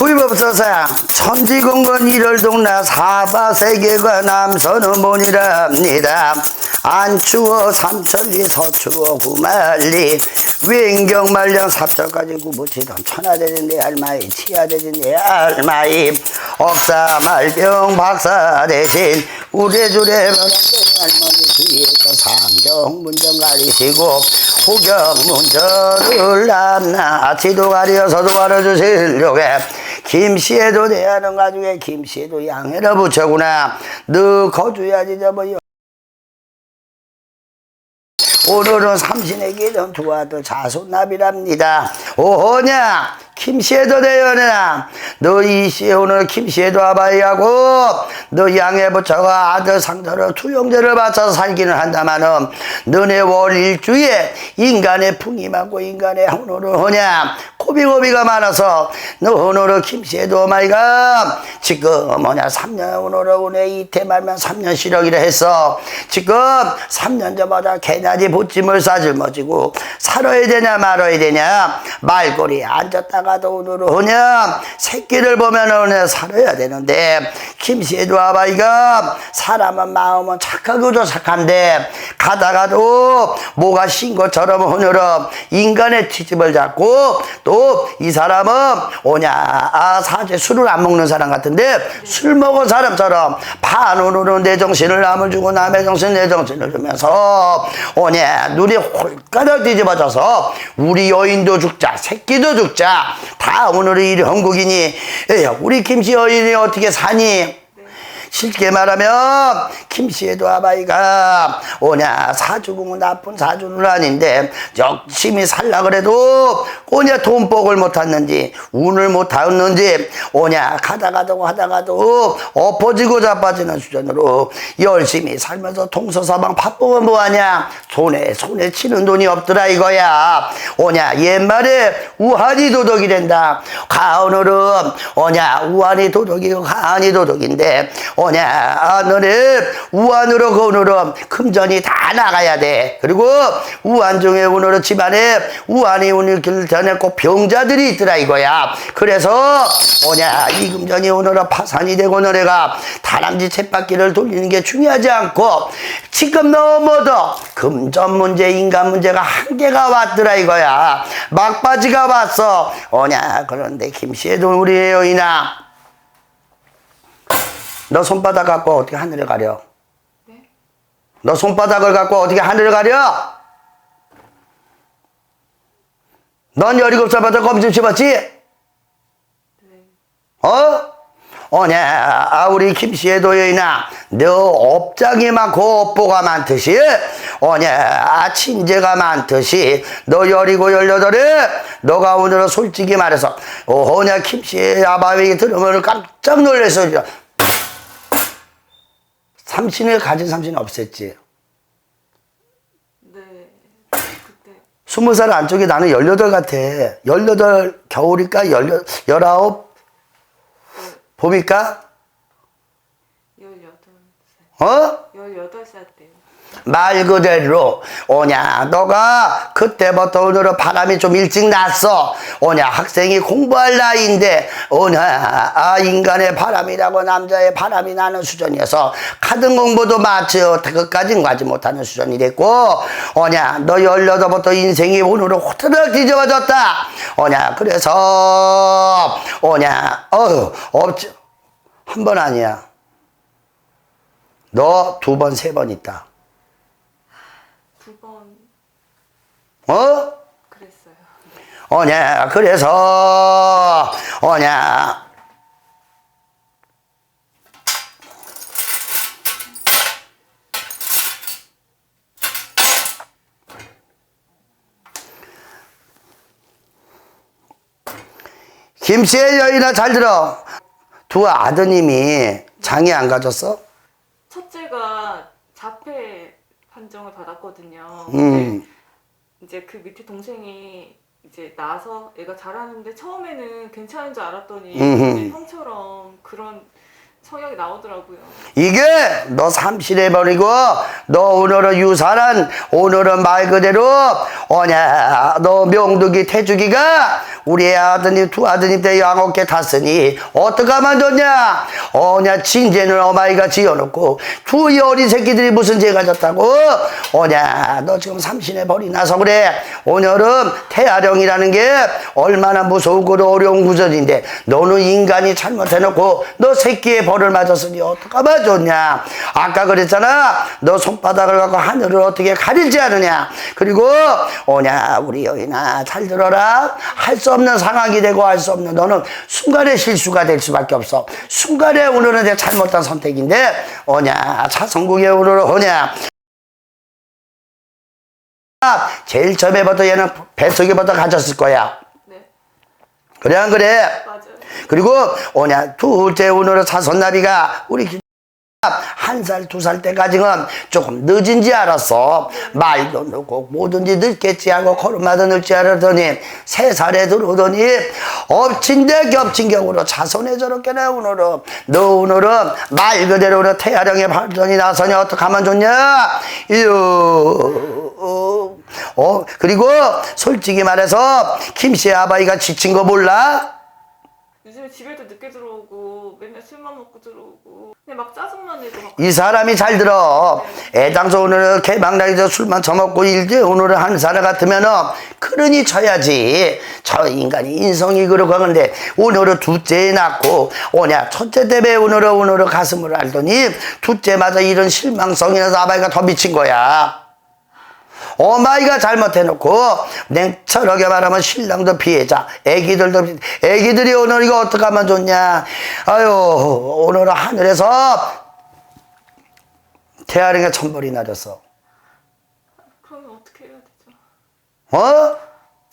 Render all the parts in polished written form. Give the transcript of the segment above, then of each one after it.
불법서상 천지공건 일월동나 사바세계가 남서는 문이랍니다. 안추어 삼천리 서추어 구만리 윙경말령 삽절까지 구부치던 천하대진대 알마이 치하대진대 알마이 억사말병 박사 대신 우레주레 할머니 뒤에서 상경문정 가리시고 호경문전을 남나 지도 가리어서도 가려주시려게 김씨에도 대하는 가중에 김씨에도 양해를 붙여구나 너 거주야지 저뭐 오늘은 삼신에게 전투와도 자손납이랍니다. 오냐 김씨에도 대연해나 너 이씨 오늘 김씨에도 와봐야하고 너 양해 붙여가 아들 상처를 투영제를 바쳐서 살기는 한다마는 너네 월 일주에 인간의 풍이 많고 인간의 오늘은 오냐 고비고비가 많아서 너 오늘은 김씨에도 오마이가 지금 뭐냐 3년 오늘은 오늘 이태 말면 3년 시력이라 했어. 지금 3년 전보다 개나지 보찜을 싸질머지고 살아야 되냐 말아야 되냐 말꼬리에 앉았다가도 오늘은 오냐 새끼를 보면 오늘 살아야 되는데 김씨에도 아바이가 사람은 마음은 착하고도 착한데 가다가도 뭐가 신 것처럼 오늘은 인간의 취집을 잡고 또 이 사람은 오냐 사실 술을 안 먹는 사람 같은데 술 먹은 사람처럼 반 오늘은 내 정신을 남을 주고 남의 정신 내 정신을 주면서 오냐 눈이 홀가닥 뒤집어져서 우리 여인도 죽자 새끼도 죽자 다 오늘은 이 형국이니 우리 김씨 여인이 어떻게 사니? 쉽게 말하면 김씨에도 아바이가 오냐 사주공은 나쁜 사주는 아닌데 열심히 살라 그래도 오냐 돈복을 못하는지 운을 못하는지 오냐 가다가도 하다가도 엎어지고 자빠지는 수준으로 열심히 살면서 동서사방 바쁘면 뭐하냐 손에 치는 돈이 없더라 이거야. 오냐 옛말에 우한이 도덕이 된다. 가오늘은 오냐 우한이 도덕이고 가한이 도덕인데 오냐 너네 우한으로 그 오늘은 금전이 다 나가야 돼. 그리고 우한 중에 오늘은 집안에 우한이 오늘 길 전에 꼭 병자들이 있더라 이거야. 그래서 오냐 이 금전이 오늘은 파산이 되고 너네가 다람쥐 쳇바퀴를 돌리는 게 중요하지 않고 지금 너무도 금전 문제 인간 문제가 한계가 왔더라 이거야. 막바지가 왔어. 오냐 그런데 김씨에도 우리 여인아 너 손바닥 갖고 어떻게 하늘을 가려? 네? 너 손바닥을 갖고 어떻게 하늘을 가려? 넌 17살부터 검진 씹었지? 네. 오냐 우리 김씨에도 여인아 너 업장이 많고 업보가 많듯이 오냐 친제가 많듯이 너 17, 18에 너가 오늘은 솔직히 말해서 오냐 김씨의 아바위 들으면 깜짝 놀랐어. 삼신을 가진 삼신은 없앴지. 네. 그때 20살 안쪽에 나는 18 같아. 18 겨울일까? 19 봄일까? 18살. 18살 때. 말 그대로 오냐 너가 그때부터 오늘은 바람이 좀 일찍 났어. 오냐 학생이 공부할 나이인데 오냐 인간의 바람이라고 남자의 바람이 나는 수준이어서 카드 공부도 마치 그까진 가지 못하는 수준이 됐고 오냐 너 18부터 인생이 오늘은 호트락 뒤집어졌다. 오냐 그래서 오냐 없지 한 번 아니야. 너 2번 3번 있다. 2번. 그랬어요. 오냐 그래서 오냐 김씨의 여인아 잘 들어. 두 아드님이 장애 안 가졌어? 첫째가 자폐 판정을 받았거든요. 이제 그 밑에 동생이 이제 나서 애가 자라는데 처음에는 괜찮은 줄 알았더니 이제 형처럼 그런 성향이 나오더라고요. 이게 너 삼실해버리고 너 오늘은 유산한 오늘은 말 그대로 오냐 너 명두기 태주기가 우리 아드님 두 아드님 때 양옥계 탔으니 어떡하면 좋냐. 오냐 진죄는 어마이가 지어놓고 두 이 어린 새끼들이 무슨 죄가 졌다고. 오냐 너 지금 삼신의 벌이 나서 그래. 오늘은 태아령이라는 게 얼마나 무서우고 어려운 구절인데 너는 인간이 잘못해놓고 너 새끼의 벌을 맞았으니 어떡하면 좋냐. 아까 그랬잖아. 너 손바닥을 갖고 하늘을 어떻게 가리지 않느냐. 그리고 오냐 우리 여인아 잘 들어라. 할 수 없는 상황이 되고 할 수 없는 너는 순간의 실수가 될 수밖에 없어. 순간에 오늘은 내 잘못한 선택인데 오냐 차성국에 오늘은 오냐 제일 처음에부터 얘는 뱃속에부터 가졌을 거야. 네. 그래 안 그래? 맞아요. 그리고 오냐 둘째 오늘은 차선나비가 우리 한 살, 두 살 때까지는 조금 늦은지 알았어. 말도 늦고 뭐든지 늦겠지 하고 걸음마다 늦지 알았더니 3살에 들어오더니 엎친 데 겹친 격으로 자손에 저렇게네. 오늘은 너 오늘은 말 그대로 태아령의 발전이 나서니 어떡하면 좋냐. 그리고 솔직히 말해서 김씨 아바이가 지친 거 몰라? 요즘에 집에도 늦게 들어오고 맨날 술만 먹고 들어오고 그냥 막 짜증만 내고 막. 이 사람이 잘 들어. 애당초 오늘은 개방날에서 술만 처먹고 일지 오늘은 한 사람 같으면은 그러니 쳐야지. 저 인간이 인성이 그러고 하는데 오늘은 둘째 낳고 오냐 첫째 때문에 오늘은 가슴을 앓더니 둘째마다 이런 실망성이 나서 아바이가 더 미친 거야. 어마이가 잘못해놓고 냉철하게 말하면 신랑도 피해자, 애기들이 오늘 이거 어떡하면 좋냐. 아유 오늘은 하늘에서 태아령에 천벌이 낮았어. 그러면 어떻게 해야 되죠? 어?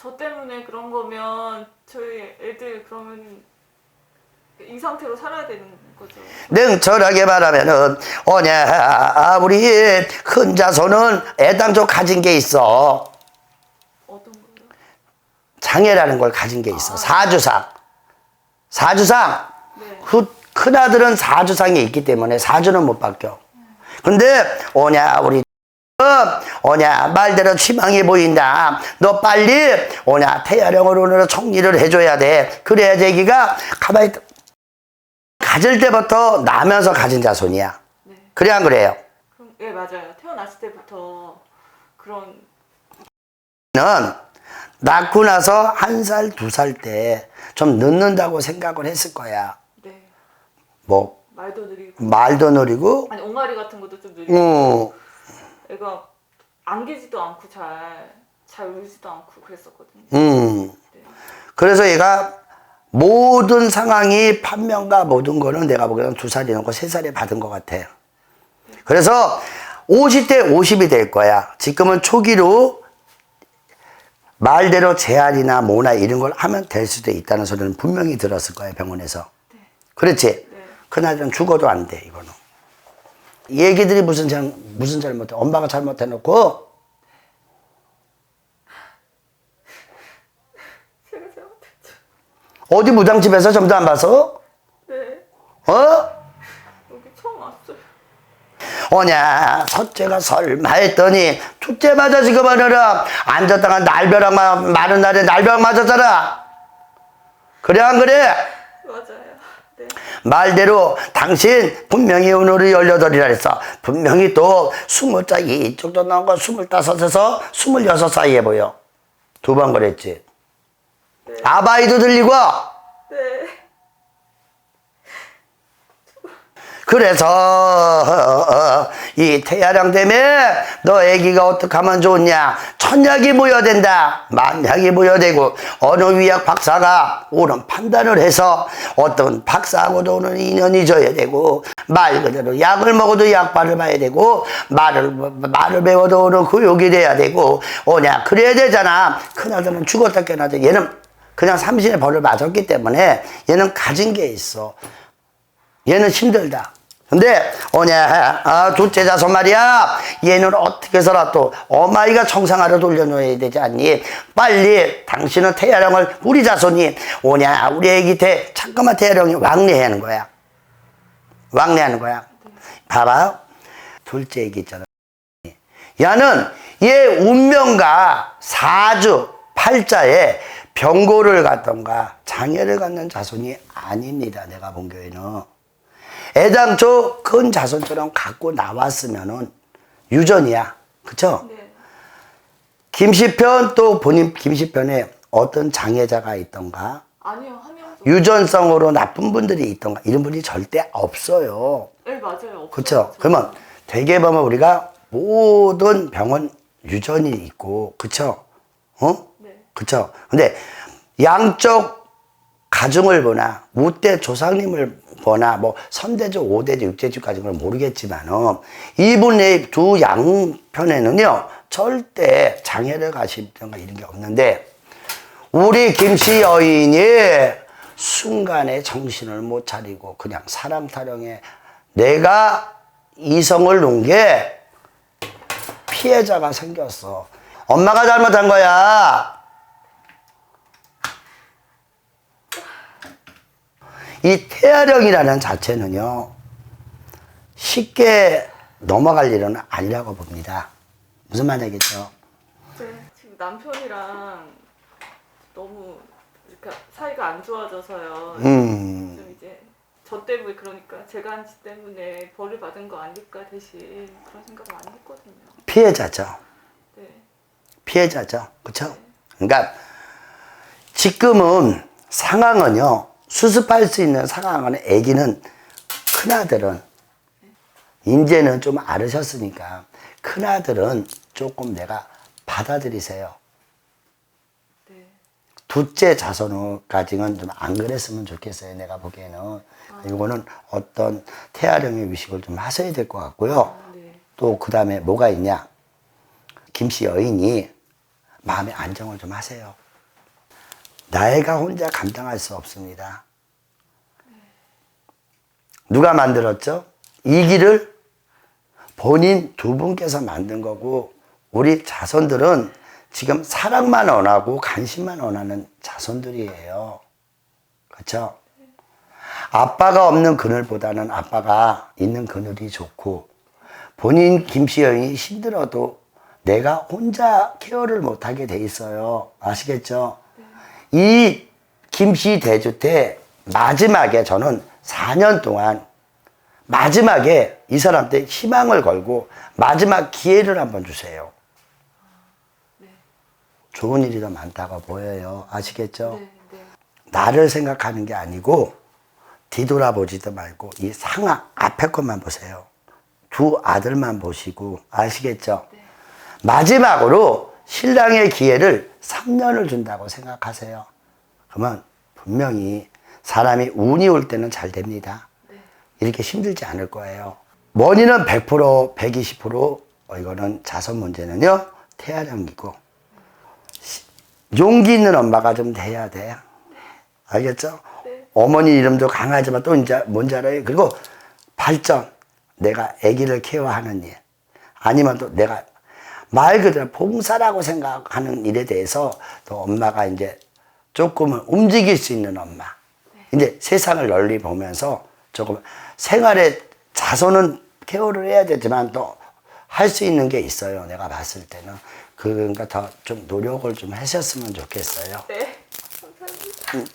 저 때문에 그런 거면 저희 애들 그러면 이 상태로 살아야 되는 거죠. 냉철하게 말하면은 우리 큰 자손은 애당초 가진 게 있어. 어떤 거요? 장애라는 걸 가진 게 있어. 사주상. 네. 큰아들은 사주상이 있기 때문에 사주는 못 바뀌어. 근데 우리 말대로 희망이 보인다. 너 빨리 태아령으로 오늘 정리를 해줘야 돼. 그래야 애기가 가만히 가질 때부터 나면서 가진 자손이야. 네. 그래 안 그래요? 그럼 예 맞아요. 태어났을 때부터 그런. 는 낳고 나서 1살, 2살 때 좀 늦는다고 생각을 했을 거야. 네. 뭐 말도 느리고. 아니 옹알이 같은 것도 좀 느리고. 애가 안기지도 않고 잘 울지도 않고 그랬었거든요. 네. 그래서 얘가 모든 상황이 판명과 모든 거는 내가 보기에는 2살이 넘고 3살에 받은 것 같아. 그래서 50대 50이 될 거야. 지금은 초기로 말대로 재활이나 뭐나 이런 걸 하면 될 수도 있다는 소리는 분명히 들었을 거야, 병원에서. 네. 그렇지? 네. 그날은 죽어도 안 돼, 이거는. 얘기들이 무슨 잘못해. 엄마가 잘못해놓고. 제가 잘못했죠. 어디 무당집에서 점도 안 봐서? 네. 여기 처음 왔어요. 첫째가 설마 했더니 둘째마다 지금 하느라 앉았다가 날벼락 많은 날에 날벼락 맞았잖아. 그래 안 그래? 맞아요. 네. 말대로 당신 분명히 오늘이 18이라 했어. 분명히 또 20살 이쪽도 나오고 25에서 26 사이에 보여. 2번 그랬지. 네. 아바이도 들리고. 네. 그래서 이 태아령 때문에 너 애기가 어떻게 하면 좋냐. 천약이 부여된다. 만약이 부여되고 어느 위약 박사가 옳은 판단을 해서 어떤 박사하고도 오는 인연이 져야 되고 말 그대로 약을 먹어도 약발을 봐야 되고 말을 배워도 오는 교육이 돼야 되고 그래야 되잖아. 큰아들은 죽었다 깨어나자. 얘는 그냥 삼신의 벌을 맞았기 때문에 얘는 가진 게 있어. 얘는 힘들다. 근데 둘째 자손 말이야. 얘는 어떻게 해서라도 어마이가 정상화로 돌려놓아야 되지 않니? 빨리 당신은 태아령을 우리 자손이 우리 애기 잠깐만 태아령이 왕래하는 거야. 봐봐. 둘째 애기 있잖아. 얘는 얘 운명과 사주 팔자에 병고를 갖던가 장애를 갖는 자손이 아닙니다. 내가 본 교회는. 애당초 큰 자손처럼 갖고 나왔으면은 유전이야. 그쵸? 네. 김씨편 또 본인 김씨편에 어떤 장애자가 있던가 아니요, 한 명도. 유전성으로 나쁜 분들이 있던가 이런 분이 절대 없어요. 네, 맞아요. 없어요. 그쵸? 그러면 되게 보면 우리가 모든 병은 유전이 있고, 그쵸? 네. 그쵸? 근데 양쪽 가정을 보나, 우대 조상님을 보나, 뭐, 선대조, 오대조, 육대조까지는 모르겠지만은, 이분의 두 양편에는요, 절대 장애를 가시던가 이런 게 없는데, 우리 김씨 여인이 순간에 정신을 못 차리고, 그냥 사람 타령에 내가 이성을 놓은 게 피해자가 생겼어. 엄마가 잘못한 거야. 이 태아령이라는 자체는요, 쉽게 넘어갈 일은 아니라고 봅니다. 무슨 말이겠죠? 네, 지금 남편이랑 너무 이렇게 사이가 안 좋아져서요. 좀 이제 저 때문에, 그러니까 제가 한 짓 때문에 벌을 받은 거 아닐까 대신 그런 생각을 많이 했거든요. 피해자죠. 네. 피해자죠. 그쵸? 그러니까 지금은 상황은요, 수습할 수 있는 상황은 아기는 큰아들은 이제는 좀 알으셨으니까 큰아들은 조금 내가 받아들이세요. 네. 둘째 자손까지는 좀 안 그랬으면 좋겠어요. 내가 보기에는. 이거는 어떤 태아령의 위식을 좀 하셔야 될 것 같고요. 네. 또 그 다음에 뭐가 있냐. 김씨 여인이 마음의 안정을 좀 하세요. 나이가 혼자 감당할 수 없습니다. 누가 만들었죠? 이 길을 본인 두 분께서 만든 거고, 우리 자손들은 지금 사랑만 원하고 관심만 원하는 자손들이에요. 그렇죠? 아빠가 없는 그늘보다는 아빠가 있는 그늘이 좋고, 본인 김씨 여인이 힘들어도 내가 혼자 케어를 못하게 돼 있어요. 아시겠죠? 이 김씨 대주택 마지막에 저는 4년 동안 마지막에 이 사람한테 희망을 걸고 마지막 기회를 한번 주세요. 좋은 일이 더 많다고 보여요. 아시겠죠? 네, 네. 나를 생각하는 게 아니고 뒤돌아보지도 말고 이 상황 앞에 것만 보세요. 두 아들만 보시고. 아시겠죠? 네. 마지막으로 신랑의 기회를 3년을 준다고 생각하세요. 그러면 분명히 사람이 운이 올 때는 잘 됩니다. 네. 이렇게 힘들지 않을 거예요. 원인은 100%, 120%, 이거는 자손 문제는요, 태아령이고, 용기 있는 엄마가 좀 돼야 돼. 알겠죠? 네. 어머니 이름도 강하지만 또 이제 뭔지 알아요? 그리고 발전, 내가 아기를 케어하는 일, 아니면 또 내가 말 그대로 봉사라고 생각하는 일에 대해서 또 엄마가 이제 조금은 움직일 수 있는 엄마. 이제 세상을 널리 보면서 조금 생활에 자손은 케어를 해야 되지만 또 할 수 있는 게 있어요. 내가 봤을 때는. 그러니까 더 좀 노력을 좀 하셨으면 좋겠어요. 네. 감사합니다.